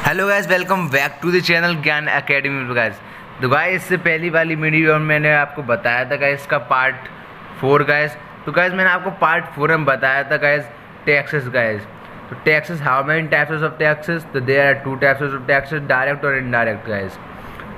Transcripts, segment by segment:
Hello guys, welcome back to the channel Gyan academy guys. तो guys इससे पहली वाली वीडियो में मैंने आपको बताया था गाइस इसका पार्ट 4 गाइस। तो गाइस मैंने आपको पार्ट 4 में बताया था गाइस टैक्सेस गाइस। तो taxes, how many types of taxes? तो there are 2 types of taxes, direct और इनडायरेक्ट गाइस।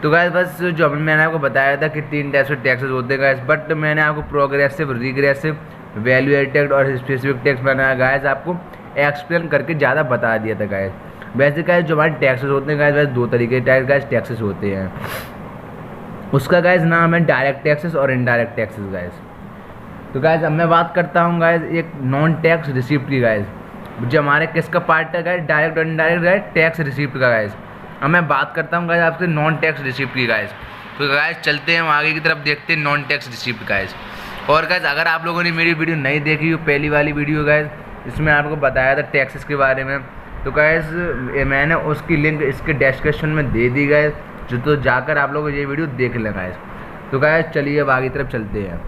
तो गाइस बस जो मैंने आपको बताया था कि 3 टाइप्स ऑफ टैक्सेस होते हैं गाइस, बट मैंने आपको प्रोग्रेसिव, रिग्रेसिव, वैल्यू एडेड और स्पेसिफिक टैक्स बनाया गाइस, आपको एक्सप्लेन करके ज़्यादा बता दिया था गाइस। वैसे गाइस जो हमारे टैक्सेस होते हैं गाइस, वैसे 2 तरीके के गाइस टैक्सेस होते हैं। उसका गाइस नाम है डायरेक्ट टैक्सेस और इनडायरेक्ट टैक्सेस गाइस। तो गाइस अब मैं बात करता हूँ गाइस एक नॉन टैक्स रिसिप्ट की गाइस, जो हमारे किसका पार्ट है गाइस, डायरेक्ट और इनडायरेक्ट गाइस टैक्स रिसिप्ट का गाइस। अब मैं बात करता हूँ गाइस आपसे नॉन टैक्स रिसिप्ट की गाइस। तो गाइस चलते हैं हम आगे की तरफ, देखते हैं नॉन टैक्स रिसिप्ट गाइस। और गाइस अगर आप लोगों ने मेरी वीडियो नहीं देखी हो, पहली वाली वीडियो गाइस, इसमें आपको बताया था टैक्सेस के बारे में, तो गाइस मैंने उसकी लिंक इसके डिस्क्रिप्शन में दे दी गाइस, जो तो जाकर आप लोग ये वीडियो देख लें गाइस। तो गाइस चलिए अब आगे तरफ चलते हैं।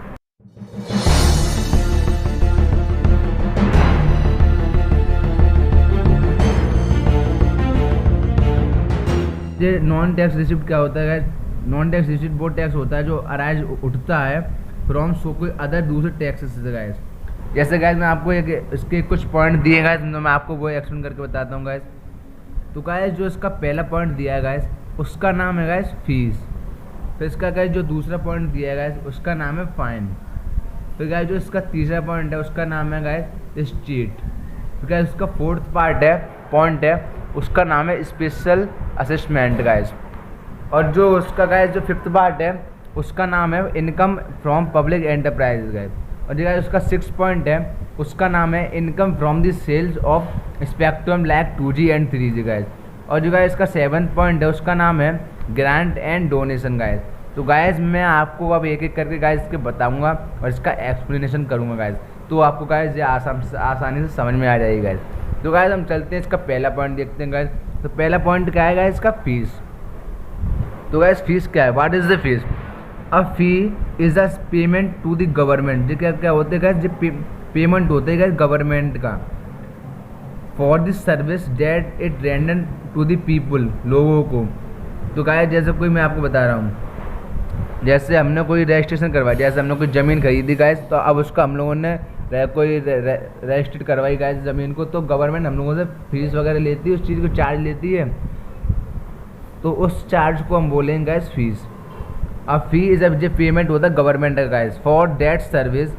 ये नॉन टैक्स रिसिप्ट क्या होता है गाइस? नॉन टैक्स रिसिप्ट वो टैक्स होता है जो अराइज उठता है फ्रॉम सो कोई अदर दूसरे टैक्सेस से गाइस। जैसे गाइस मैं आपको एक इसके कुछ पॉइंट दिए गाइस, तो मैं आपको वो एक्सप्लेन करके बताता हूँ गाइस। तो गाइस जो इसका पहला पॉइंट दिया है गाइस, उसका नाम है गाइस फीस। फिर इसका गाइस जो दूसरा पॉइंट दिया है गाइस, उसका नाम है फाइन। फिर गाइस जो इसका तीसरा पॉइंट है, उसका नाम है गाइस स्टेट। फिर गाइस उसका फोर्थ पॉइंट है, उसका नाम है स्पेशल असेसमेंट गाइस। और जो उसका गाइस जो फिफ्थ पार्ट है, उसका नाम है income from public enterprise guys. और जो गाइस उसका 6 पॉइंट है, उसका नाम है income from the sales of spectrum like 2G and 3G guys. और जो गाइस इसका 7th पॉइंट है, उसका नाम है ग्रांट एंड डोनेशन गाइस। तो गाइस मैं आपको अब एक एक करके गाइस इसके बताऊंगा और इसका एक्सप्लेनेशन करूंगा गाइस, तो आपको गाइस ये आसानी से समझ में आ जाएगी गाइस। तो गाइस हम चलते हैं इसका पहला पॉइंट देखते हैं गाइस। तो पहला पॉइंट क्या है गाइस, इसका फीस। तो गाइस फीस क्या है? What is the fees? A fee is a payment to the government. जो क्या होते हैं गाइस, जो पेमेंट होते हैं गाइस गवर्नमेंट का, for the service that it render to the people, लोगों को। तो गाइस जैसे कोई मैं आपको बता रहा हूँ, जैसे हमने कोई रजिस्ट्रेशन करवाया, जैसे हमने कोई ज़मीन खरीदी गाइस, तो अब उसका हम लोगों ने कोई रजिस्ट्रेट करवाई गाइस ज़मीन को, तो गवर्नमेंट हम लोगों से फीस वगैरह लेती है, उस चीज़ को चार्ज लेती है, तो उस चार्ज को हम बोलेंगे गाइस फीस। अब फी इज अब जो पेमेंट होता है गवर्नमेंट का guys for that service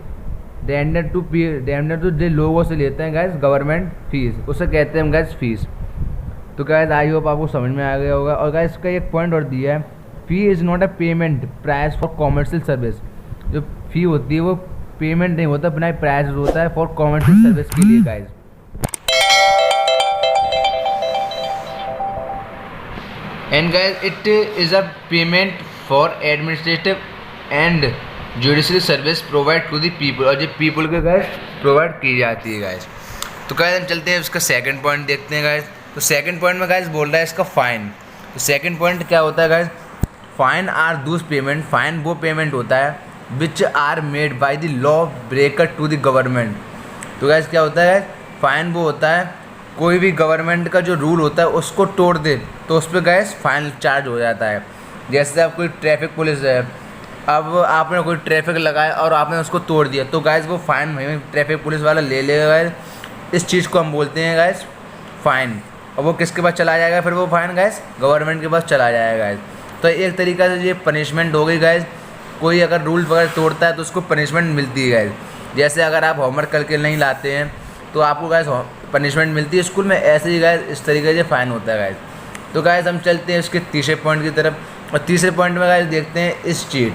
render to जो लोगों से लेते हैं गाइस गवर्नमेंट फीस, उसे कहते हैं गाइस फीस। तो गाइस आई होप आपको समझ में आ गया होगा। और गाइस इसका एक पॉइंट और दिया है, fee is not a payment price for commercial service. जो फी होती है वो पेमेंट नहीं होता, अपना प्राइस होता है फॉर कॉमर्शियल सर्विस के लिए guys. And guys it is a payment for administrative and judiciary service provide to the people, और जो पीपल के गाइस प्रोवाइड की जाती है गाइस। तो गाइस हम चलते हैं उसका सेकंड पॉइंट देखते हैं गाइस। तो सेकंड पॉइंट में गाइस बोल रहा है इसका फाइन। तो सेकंड पॉइंट क्या होता है guys, fine are those payment, fine वो पेमेंट होता है which are made by the law breaker to the government. तो गाइस क्या होता है, फाइन वो होता है कोई भी गवर्नमेंट का जो रूल होता है उसको तोड़ दे, तो उस पर गाइस फाइन चार्ज हो जाता है। जैसे आप कोई ट्रैफिक पुलिस है, अब आपने कोई ट्रैफिक लगाया और आपने उसको तोड़ दिया, तो गाइस वो फाइन ट्रैफिक पुलिस वाला ले लेगा गाइस। इस चीज़ को हम बोलते हैं गाइस फाइन। और वो किसके पास चला जाएगा फिर वो फाइन गाइस, गवर्नमेंट के पास चला जाएगा गाइस। तो एक तरीका से ये पनिशमेंट हो गई गाइस, कोई अगर रूल वगैरह तोड़ता है तो उसको पनिशमेंट मिलती है गाइस। जैसे अगर आप होमवर्क करके नहीं लाते हैं तो आपको गाइस पनिशमेंट मिलती है स्कूल में, ऐसे ही गाइस इस तरीके से फाइन होता है गाइस। तो गाइस हम चलते हैं इसके तीसरे पॉइंट की तरफ। और तीसरे पॉइंट में गाइस देखते हैं स्टेट।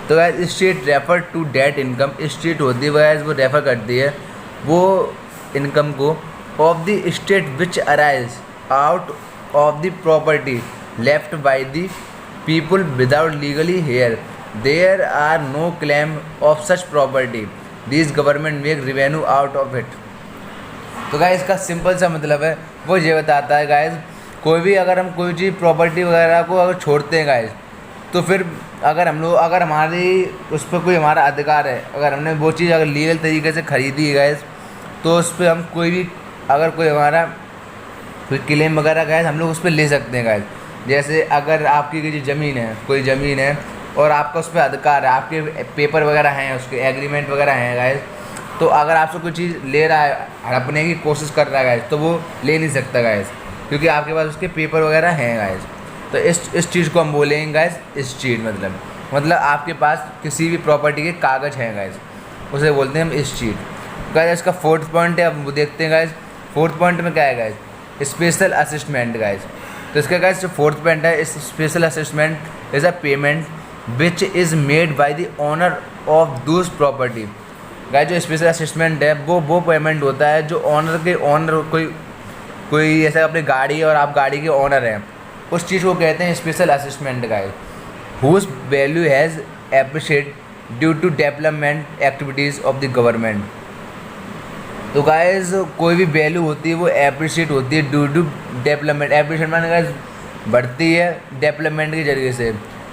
तो guys state refer to that income, state होती है गाइस वो रेफर करती है वो इनकम को of the state which arise out of the property left by the people without legally heir, there are no claim of such property, this government make revenue out of it. तो guys इसका simple सा मतलब है, वो ये बताता है guys कोई भी अगर हम कोई चीज़ प्रॉपर्टी वगैरह को अगर छोड़ते हैं गाइस, तो फिर अगर हम लोग अगर हमारी उस पर कोई हमारा अधिकार है, अगर हमने वो चीज़ अगर लीगल तरीके से ख़रीदी है गाइस, तो उस पर हम कोई भी अगर कोई हमारा फिर क्लेम वगैरह गाइस हम लोग उस पर ले सकते हैं गाइस। जैसे अगर आपकी कोई ज़मीन है, कोई ज़मीन है और आपका उस पर अधिकार है, आपके पेपर वगैरह हैं, उसके एग्रीमेंट वगैरह हैं गाइस, तो अगर आपसे कोई चीज़ ले रहा है, हड़पने की कोशिश कर रहा है गाइस, तो वो ले नहीं सकता गाइस, क्योंकि आपके पास उसके पेपर वगैरह हैं गाइस। तो इस चीज़ को हम बोलेंगे गाइस इस चीज़, मतलब आपके पास किसी भी प्रॉपर्टी के कागज़ हैं गाइस, उसे बोलते हैं हम इस चीज़ गाइस। इसका फोर्थ पॉइंट है, अब वो देखते हैं गाइस फोर्थ पॉइंट में क्या है गाइस, स्पेशल असिस्टमेंट गाइस। तो इसका गाइस जो फोर्थ पॉइंट है, इस special असिस्टमेंट is a payment which is made by the owner of दूस प्रॉपर्टी। गाइस जो स्पेशल असिस्टमेंट है वो पेमेंट होता है जो ओनर कोई ऐसा अपनी गाड़ी है और आप गाड़ी के ओनर हैं, उस चीज़ को कहते हैं special assessment guys. Whose value has appreciate due to development activities of the government. तो गाइस कोई भी वैल्यू होती है वो एप्रिशिएट होती है ड्यू टू डेवलपमेंट। एप्रिशिएट माने गाइस बढ़ती है डेवलपमेंट के जरिए से।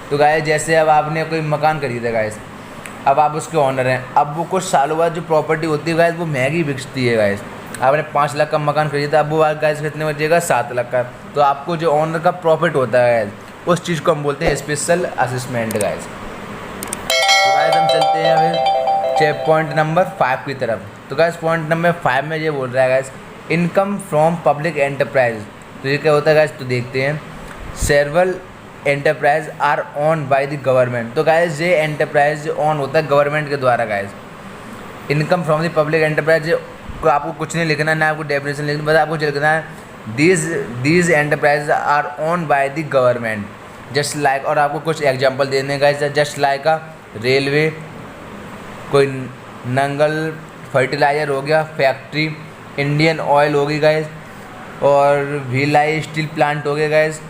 तो गाइस जैसे अब आपने कोई मकान खरीदा गाइस, अब आप उसके ऑनर हैं, अब वो कुछ सालों बाद जो प्रॉपर्टी होती है गाइस वो महंगी बिकती है गाइस। आपने 5 लाख का मकान खरीदा, अब वो गाइस कितने बचेगा 7 लाख का। तो आपको जो ऑनर का प्रॉफिट होता है गाइस, उस चीज़ को हम बोलते हैं स्पेशल असिस्टमेंट गाइस। तो गाइस हम चलते हैं फिर पॉइंट नंबर 5 की तरफ। तो गाइस पॉइंट नंबर 5 में ये बोल रहा है guys income from public enterprise. तो ये क्या होता है गाइस, तो देखते हैं। Several enterprise are own by the government. तो गाइस ये एंटरप्राइज ऑन होता है गवर्नमेंट के द्वारा guys. Income from the public enterprise को आपको कुछ नहीं लिखना, ना आपको डेफिनेशन लिखना, बस आपको लिखना है these enterprise are own by the government just like. और आपको कुछ एग्जांपल देने guys, just like a railway, कोई नंगल फर्टिलाइज़र हो गया, फैक्ट्री, इंडियन ऑयल होगी गाइस, और भिलाई स्टील प्लांट हो गया गाइस।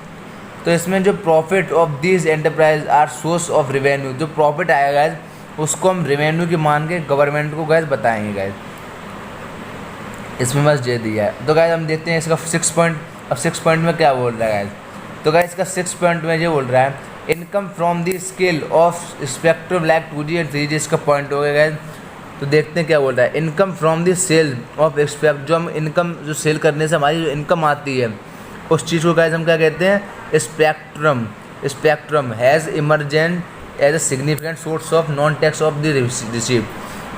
तो इसमें जो profit of this enterprise are source of revenue, जो प्रॉफिट आएगा गाइस उसको हम रेवेन्यू की मान के गवर्नमेंट को गाइस बताएंगे गाइस। इसमें बस ये दिया है। तो गाइस हम देखते हैं इसका 6 पॉइंट। अब 6 पॉइंट में क्या बोल रहा है गाइस, तो गाइस इसका 6 पॉइंट में ये बोल रहा है income from the scale of spectrum like 2G and 3G, इसका पॉइंट हो गया गाइस। तो देखते हैं क्या बोल रहा है, income from the sale of expect, जो हम इनकम जो सेल करने से हमारी जो इनकम आती है उस चीज़ को गाइस हम क्या कहते हैं, spectrum has emergent as a significant source of non tax of the receive.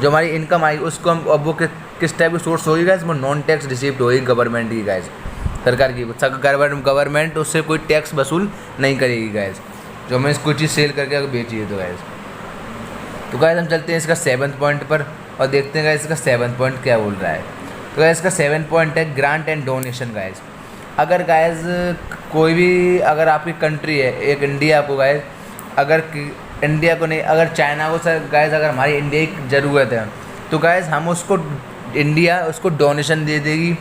जो हमारी इनकम आई उसको हम, अब वो किस टाइप की सोर्स होगी गाइस, वो नॉन टैक्स रिसीव्ड होगी गवर्नमेंट की गाइस, सरकार की। गवर्नमेंट उससे कोई टैक्स वसूल नहीं करेगी गाइस, जो हमें कोई चीज़ सेल करके अगर बेची है तो गाइस। तो गाइस हम चलते हैं इसका 7th पॉइंट पर और देखते हैं गाइस इसका 7th पॉइंट क्या बोल रहा है। तो गाइस इसका 7th पॉइंट है ग्रांट एंड डोनेशन गाइस। अगर गाइस कोई भी, अगर आपकी कंट्री है एक इंडिया को गाइस, अगर इंडिया को नहीं, अगर चाइना को सर गाइस, अगर हमारी इंडिया की ज़रूरत है तो गाइस हम उसको, इंडिया उसको डोनेशन दे देगी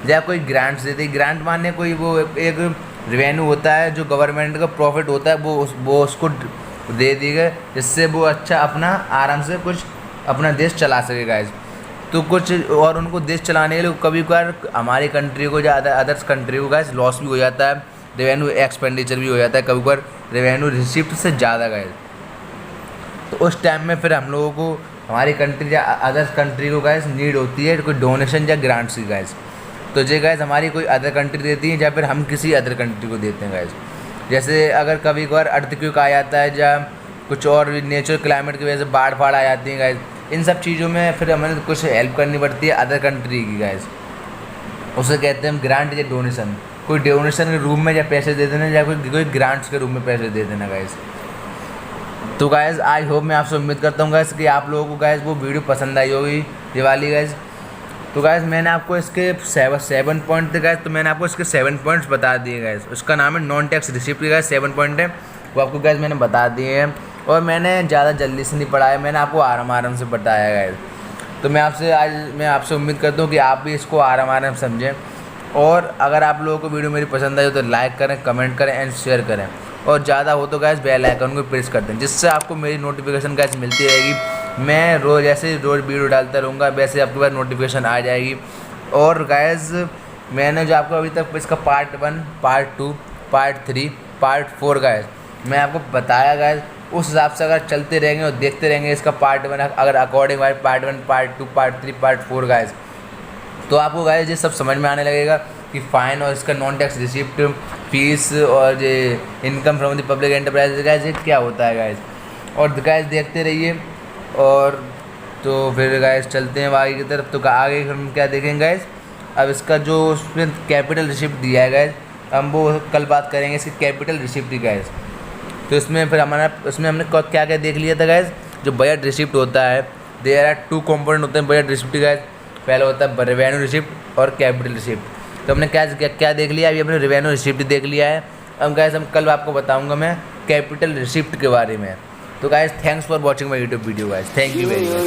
या कोई ग्रांट्स दे देगी। ग्रांट माने कोई वो एक रेवेन्यू होता है जो गवर्नमेंट का प्रॉफिट होता है, वो उसको दे देगा, जिससे वो अच्छा अपना आराम से कुछ अपना देश चला सके गाइस। तो कुछ और उनको देश चलाने के लिए कभी कभार हमारी कंट्री को या अदर्स कंट्री को गाइस लॉस भी हो जाता है, रेवेन्यू एक्सपेंडिचर भी हो जाता है, कभी कभार रेवेन्यू रिसिप्ट से ज़्यादा गाइस। तो उस टाइम में फिर हम लोगों को, हमारी कंट्री या अदर्स कंट्री को गाइस नीड होती है कोई डोनेशन या ग्रांट्स की गाइस। तो ये गाइस हमारी कोई अदर कंट्री देती है या फिर हम किसी अदर कंट्री को देते हैं गाइस। जैसे अगर कभी कभार अर्थक्वेक आ जाता है या कुछ और नेचुरल क्लाइमेट की वजह से बाढ़ आ जाती है गाइस, इन सब चीज़ों में फिर हमें कुछ हेल्प करनी पड़ती है अदर कंट्री की गाइस, उसे कहते हैं हम ग्रांट या डोनेशन। कोई डोनेशन के रूप में या पैसे दे देना या कोई ग्रांट्स के रूप में पैसे दे देना गाइस। तो गाइस आई होप, मैं आपसे उम्मीद करता हूँ गाइस कि आप लोगों को गाइस वो वीडियो पसंद आई होगी ये वाली गाइस। तो गाइस मैंने आपको इसके 7 पॉइंट थे गाइस, तो मैंने आपको इसके 7 पॉइंट्स बता दिए गाइस। उसका नाम है नॉन टैक्स रिसिप्ट की गाइस 7 पॉइंट है, वो आपको गाइस मैंने बता दिए हैं और मैंने ज़्यादा जल्दी से नहीं पढ़ाया, मैंने आपको आराम से बताया गाइस। तो मैं आपसे उम्मीद करता हूँ कि आप भी इसको आराम समझें। और अगर आप लोगों को वीडियो मेरी पसंद आई हो तो लाइक करें, कमेंट करें एंड शेयर करें, और ज़्यादा हो तो गाइस बेल आइकन को प्रेस कर दें, जिससे आपको मेरी नोटिफिकेशन गाइस मिलती रहेगी। मैं रोज़ ऐसे रोज़ वीडियो डालता रहूँगा, वैसे आपके पास नोटिफिकेशन आ जाएगी। और गाइस मैंने जो आपको अभी तक इसका part 1, part 2, part 3, part 4 guys मैं आपको बताया गाइस, उस हिसाब से अगर चलते रहेंगे और देखते रहेंगे इसका पार्ट 1 अगर according part 1, part 2, part 3, part 4 guys, तो आपको गाइस ये सब समझ में आने लगेगा कि फ़ाइन और इसका नॉन टैक्स रिसिप्ट, फीस और ये income from the public enterprise guys ये क्या होता है गाइस। और गाइस देखते रहिए। और तो फिर गाइस चलते हैं आगे की तरफ। तो आगे हम क्या देखेंगे गाइस, अब इसका जो उसमें कैपिटल रिसिप्ट दिया है गाइस, हम वो कल बात करेंगे इसकी कैपिटल रिसिप्ट की गाइस। तो इसमें फिर इसमें हमने क्या क्या देख लिया था गाइस। जो बजट रिसिप्ट होता है, देयर आर 2 कंपोनेंट होते हैं बजट रिसिप्ट गाइस। पहला होता है रेवेन्यू रिसिप्ट और कैपिटल रिसिप्ट। तो हमने क्या देख लिया, अभी हमने रेवेन्यू रिसिप्ट देख लिया है। अब गाइस हम कल आपको बताऊंगा मैं कैपिटल रिसिप्ट के बारे में। तो guys thanks for watching my YouTube video guys, thank you very much.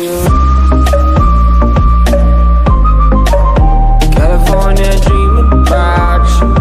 California dreaming about you.